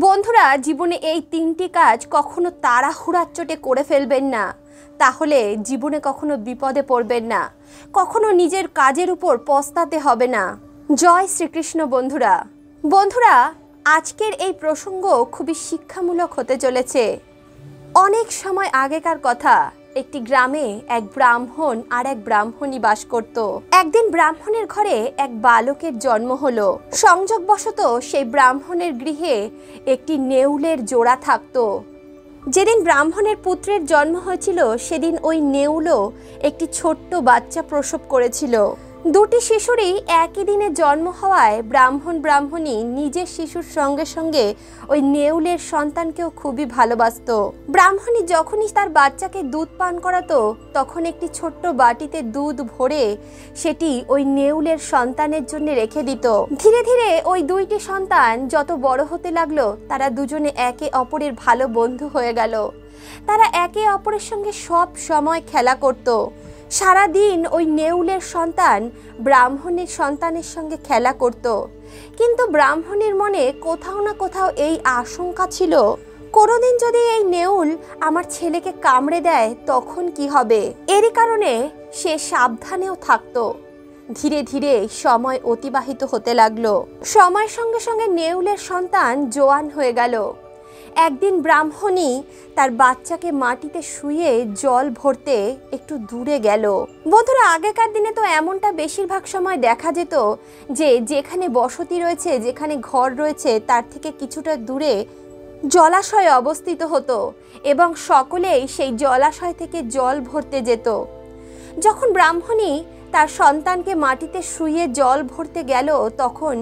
বন্ধুরা, জীবনে এই তিনটি কাজ কখনো তাড়াহুড়ার চোটে করে ফেলবেন না, তাহলে জীবনে কখনো বিপদে পড়বেন না, কখনো নিজের কাজের উপর পস্তাতে হবে না। জয় শ্রীকৃষ্ণ। বন্ধুরা, আজকের এই প্রসঙ্গ খুবই শিক্ষামূলক হতে চলেছে। অনেক সময় আগেকার কথা, একটি গ্রামে এক ব্রাহ্মণ আর এক ব্রাহ্মণী বাস করত। একদিন ব্রাহ্মণের ঘরে এক বালকের জন্ম হলো। সংযোগবশত সেই ব্রাহ্মণের গৃহে একটি নেউলের জোড়া থাকতো। যেদিন ব্রাহ্মণের পুত্রের জন্ম হয়েছিল সেদিন ওই নেউলও একটি ছোট্ট বাচ্চা প্রসব করেছিল। দুটি শিশুরই একই দিনে জন্ম হওয়ায় ব্রাহ্মণ ব্রাহ্মণী নিজের শিশুর সঙ্গে সঙ্গে ওই নেউলের সন্তানকেও খুবই ভালোবাসত। ব্রাহ্মণী যখনই তার বাচ্চাকে দুধ পান করাতো তখন একটি ছোট্ট বাটিতে দুধ ভরে সেটি ওই নেউলের সন্তানের জন্য রেখে দিত। ধীরে ধীরে ওই দুইটি সন্তান যত বড় হতে লাগলো, তারা দুজনে একে অপরের ভালো বন্ধু হয়ে গেল। তারা একে অপরের সঙ্গে সব সময় খেলা করত। সারাদিন ওই নেউলের সন্তান ব্রাহ্মণের সন্তানের সঙ্গে খেলা করত। কিন্তু ব্রাহ্মণের মনে কোথাও না কোথাও এই আশঙ্কা ছিল, কোনোদিন যদি এই নেউল আমার ছেলেকে কামড়ে দেয় তখন কি হবে। এরই কারণে সে সাবধানেও থাকতো। ধীরে ধীরে সময় অতিবাহিত হতে লাগলো। সময়ের সঙ্গে সঙ্গে নেউলের সন্তান জোয়ান হয়ে গেল। একদিন ব্রাহ্মণী তার বাচ্চাকে মাটিতে শুয়ে জল ভরতে একটু দূরে গেল। বন্ধুরা, আগেকার দিনে তো এমনটা বেশিরভাগ সময় দেখা যেত যে যেখানে বসতি রয়েছে, যেখানে ঘর রয়েছে, তার থেকে কিছুটা দূরে জলাশয় অবস্থিত হতো এবং সকলেই সেই জলাশয় থেকে জল ভরতে যেত। যখন ব্রাহ্মণী তার সন্তানকে মাটিতে শুয়ে জল ভরতে গেল তখন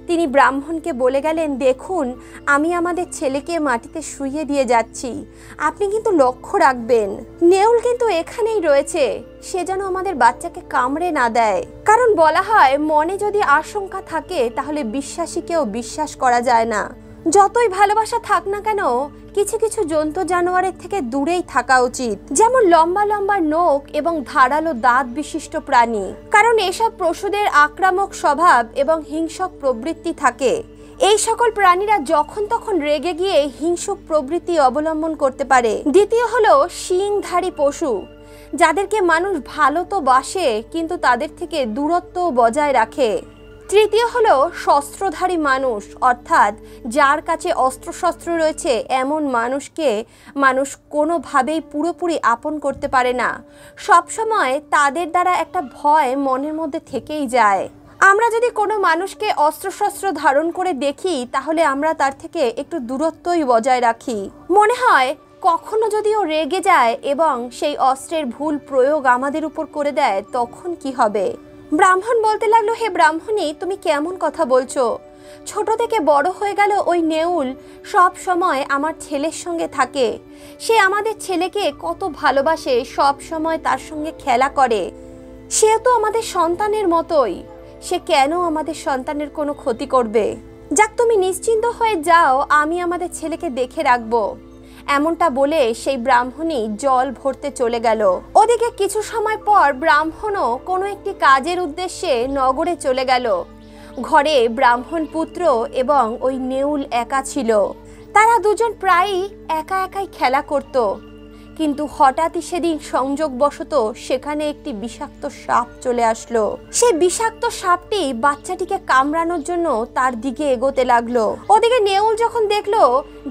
তিনি ব্রাহ্মণকে বলে গেলেন, দেখুন, আমি আমাদের ছেলেকে মাটিতে শুয়ে দিয়ে যাচ্ছি, আপনি কিন্তু লক্ষ্য রাখবেন, নেউল কিন্তু এখানেই রয়েছে, সে যেন আমাদের বাচ্চাকে কামড়ে না দেয়। কারণ বলা হয়, মনে যদি আশঙ্কা থাকে তাহলে বিশ্বাসীকেও বিশ্বাস করা যায় না। যতই ভালোবাসা থাক না কেন, কিছু কিছু জন্তু জানোয়ারের থেকে দূরেই থাকা উচিত। যেমন লম্বা লম্বা নখ এবং ধারালো দাঁত বিশিষ্ট প্রাণী, কারণ এসব পশুদের আক্রামক স্বভাব এবং হিংসক প্রবৃত্তি থাকে। এই সকল প্রাণীরা যখন তখন রেগে গিয়ে হিংসুক প্রবৃত্তি অবলম্বন করতে পারে। দ্বিতীয় হলো শিংধারী পশু, যাদেরকে মানুষ ভালো তো বাসে কিন্তু তাদের থেকে দূরত্ব বজায় রাখে। তৃতীয় হলো শস্ত্রধারী মানুষ, অর্থাৎ যার কাছে অস্ত্রশস্ত্র রয়েছে এমন মানুষকে মানুষ কোনোভাবেই পুরোপুরি আপন করতে পারে না। সবসময় তাদের দ্বারা একটা ভয় মনের মধ্যে থেকেই যায়। আমরা যদি কোনো মানুষকে অস্ত্রশস্ত্র ধারণ করে দেখি তাহলে আমরা তার থেকে একটু দূরত্বই বজায় রাখি। মনে হয় কখনো যদি ও রেগে যায় এবং সেই অস্ত্রের ভুল প্রয়োগ আমাদের উপর করে দেয় তখন কি হবে। ব্রাহ্মণ বলতে লাগলো, হে ব্রাহ্মণী, তুমি কেমন কথা বলছো? ছোট থেকে বড় হয়ে গেল ওই নেউল সব সময় আমার ছেলের সঙ্গে থাকে। সে আমাদের ছেলেকে কত ভালোবাসে, সব সময় তার সঙ্গে খেলা করে। সে তো আমাদের সন্তানের মতোই, সে কেন আমাদের সন্তানের কোনো ক্ষতি করবে? যাক, তুমি নিশ্চিন্ত হয়ে যাও, আমি আমাদের ছেলেকে দেখে রাখবো। এমনটা বলে সেই ব্রাহ্মণী জল ভরতে চলে গেল। ওদিকে কিছু সময় পর ব্রাহ্মণও কোনো একটি কাজের উদ্দেশ্যে নগরে চলে গেল। ঘরে ব্রাহ্মণ পুত্র এবং ওই নেউল একা ছিল। তারা দুজন প্রায়ই একা একাই খেলা করত। কিন্তু হঠাৎই সেদিন সংযোগবশত সেখানে একটি বিষাক্ত সাপ চলে আসলো। সেই বিষাক্ত সাপটি বাচ্চাটিকে কামড়ানোর জন্য তার দিকে এগোতে লাগলো। ওদিকে নেউল যখন দেখলো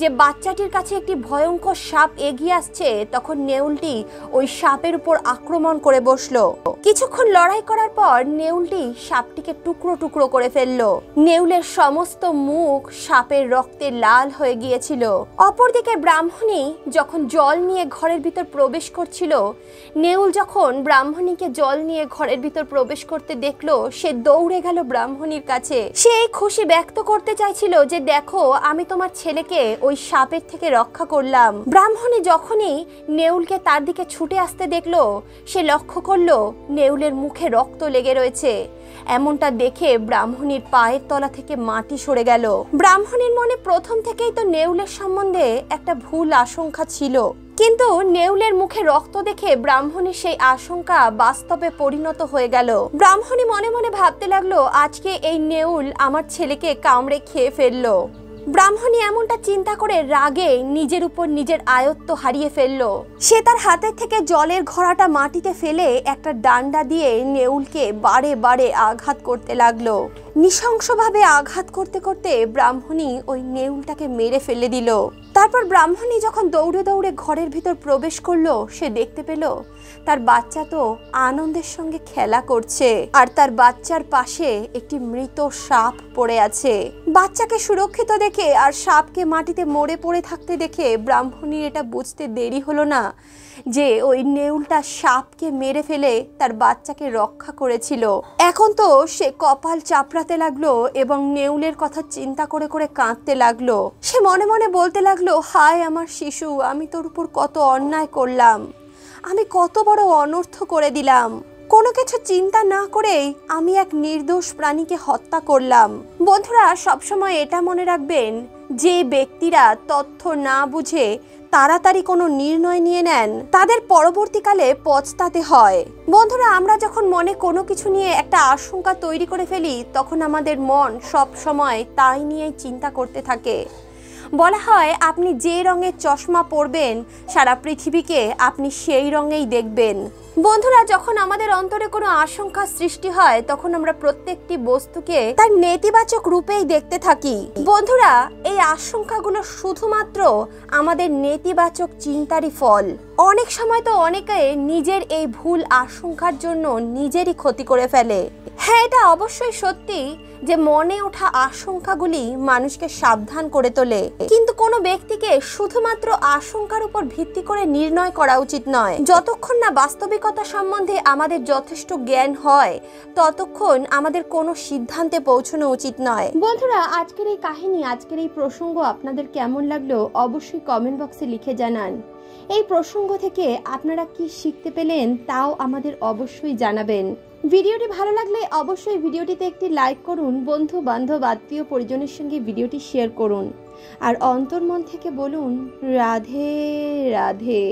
যে বাচ্চাটির কাছে একটি ভয়ঙ্কর সাপ এগিয়ে আসছে, তখন নেউলটি ওই সাপের উপর আক্রমণ করে বসলো। কিছুক্ষণ লড়াই করার পর নেউলটি সাপটিকে টুকরো টুকরো করে ফেললো। নেউলের সমস্ত মুখ সাপের রক্তে লাল হয়ে গিয়েছিল। অপরদিকে ব্রাহ্মণী যখন জল নিয়ে ঘরের ভিতর প্রবেশ করছিল, নেউল যখন ব্রাহ্মণীকে জল নিয়ে ঘরের ভিতর প্রবেশ করতে দেখলো, সে দৌড়ে গেল ব্রাহ্মণীর কাছে। সে এই খুশি ব্যক্ত করতে চাইছিল যে, দেখো, আমি তোমার ছেলেকে ওই সাপের থেকে রক্ষা করলাম। ব্রাহ্মণী যখনই নেউলকে তার দিকে ছুটে আসতে দেখলো, সে লক্ষ্য করলো নেউলের মুখে রক্ত লেগে রয়েছে। এমনটা দেখে ব্রাহ্মণীর পায়ের তলা থেকে মাটি সরে গেল। ব্রাহ্মণীর মনে প্রথম থেকেই তো নেউলের সম্বন্ধে একটা ভুল আশঙ্কা ছিল, কিন্তু নেউলের মুখে রক্ত দেখে ব্রাহ্মণীর সেই আশঙ্কা বাস্তবে পরিণত হয়ে গেল। ব্রাহ্মণী মনে মনে ভাবতে লাগলো, আজকে এই নেউল আমার ছেলেকে কামড়ে খেয়ে ফেললো। ব্রাহ্মণী এমনটা চিন্তা করে রাগে নিজের উপর নিজের আয়ত্ত হারিয়ে ফেলল। সে তার হাতের থেকে জলের ঘড়াটা মাটিতে ফেলে একটা ডান্ডা দিয়ে নেউলকে বারে বারে আঘাত করতে লাগলো। নৃশংসভাবে আঘাত করতে করতে ব্রাহ্মণী ওই নেউলটাকে মেরে ফেলে দিল। তারপর ব্রাহ্মণী যখন দৌড়ে দৌড়ে ঘরের ভিতর প্রবেশ করলো, সে দেখতে পেল তার বাচ্চা তো আনন্দের সঙ্গে খেলা করছে, আর তার বাচ্চার পাশে একটি মৃত সাপ পড়ে আছে। বাচ্চাকে সুরক্ষিত দেখে আর সাপকে মাটিতে মরে পড়ে থাকতে দেখে ব্রাহ্মণীর এটা বুঝতে দেরি হলো না যে ওই নেউলটা সাপকে মেরে ফেলে তার বাচ্চাকে রক্ষা করেছিল। এখন তো সে কপাল চাপড়াতে লাগলো এবং নেউলের কথা চিন্তা করে করে কাঁদতে লাগলো। সে মনে মনে বলতে লাগলো, হায় আমার শিশু, আমি তোর উপর কত অন্যায় করলাম, আমি কত বড় অনর্থ করে দিলাম। কোনো কিছু চিন্তা না করেই আমি এক নির্দোষ প্রাণীকে হত্যা করলাম। বন্ধুরা, সবসময় এটা মনে রাখবেন, যে ব্যক্তিরা তথ্য না বুঝে তাড়াতাড়ি কোনো নির্ণয় নিয়ে নেন তাদের পরবর্তীকালে পস্তাতে হয়। বন্ধুরা, আমরা যখন মনে কোনো কিছু নিয়ে একটা আশঙ্কা তৈরি করে ফেলি, তখন আমাদের মন সব সময় তাই নিয়েই চিন্তা করতে থাকে। বলা হয়, আপনি যে রঙের চশমা পরবেন সারা পৃথিবীকে আপনি সেই রঙেই দেখবেন। বন্ধুরা, যখন আমাদের অন্তরে কোনো আশঙ্কা সৃষ্টি হয়, তখন আমরা প্রত্যেকটি বস্তুকে তার নেতিবাচক রূপেই দেখতে থাকি। বন্ধুরা, এই আশঙ্কাগুলো শুধুমাত্র আমাদের নেতিবাচক চিন্তারই ফল। অনেক সময় তো অনেকে নিজের এই ভুল আশঙ্কার জন্য নিজেরই ক্ষতি করে ফেলে। হ্যাঁ, এটা অবশ্যই সত্যি যে মনে ওঠা আশঙ্কাগুলি মানুষকে সাবধান করে তোলে, কিন্তু কোনো ব্যক্তিকে শুধুমাত্র আশঙ্কার উপর ভিত্তি করে নির্ণয় করা উচিত নয়। যতক্ষণ না বাস্তবিকতা সম্বন্ধে আমাদের যথেষ্ট জ্ঞান হয়, ততক্ষণ আমাদের কোনো সিদ্ধান্তে পৌঁছানো উচিত নয়। বন্ধুরা, আজকের এই কাহিনী, আজকের এই প্রসঙ্গ আপনাদের কেমন লাগলো অবশ্যই কমেন্ট বক্সে লিখে জানান। এই প্রসঙ্গ থেকে আপনারা কি শিখতে পেলেন তাও আমাদের অবশ্যই জানাবেন। ভিডিওটি ভালো লাগলে অবশ্যই ভিডিওটিতে একটি লাইক করুন, বন্ধু বান্ধব আত্মীয় পরিজনের সঙ্গে ভিডিওটি শেয়ার করুন, আর অন্তর্মন থেকে বলুন রাধে রাধে।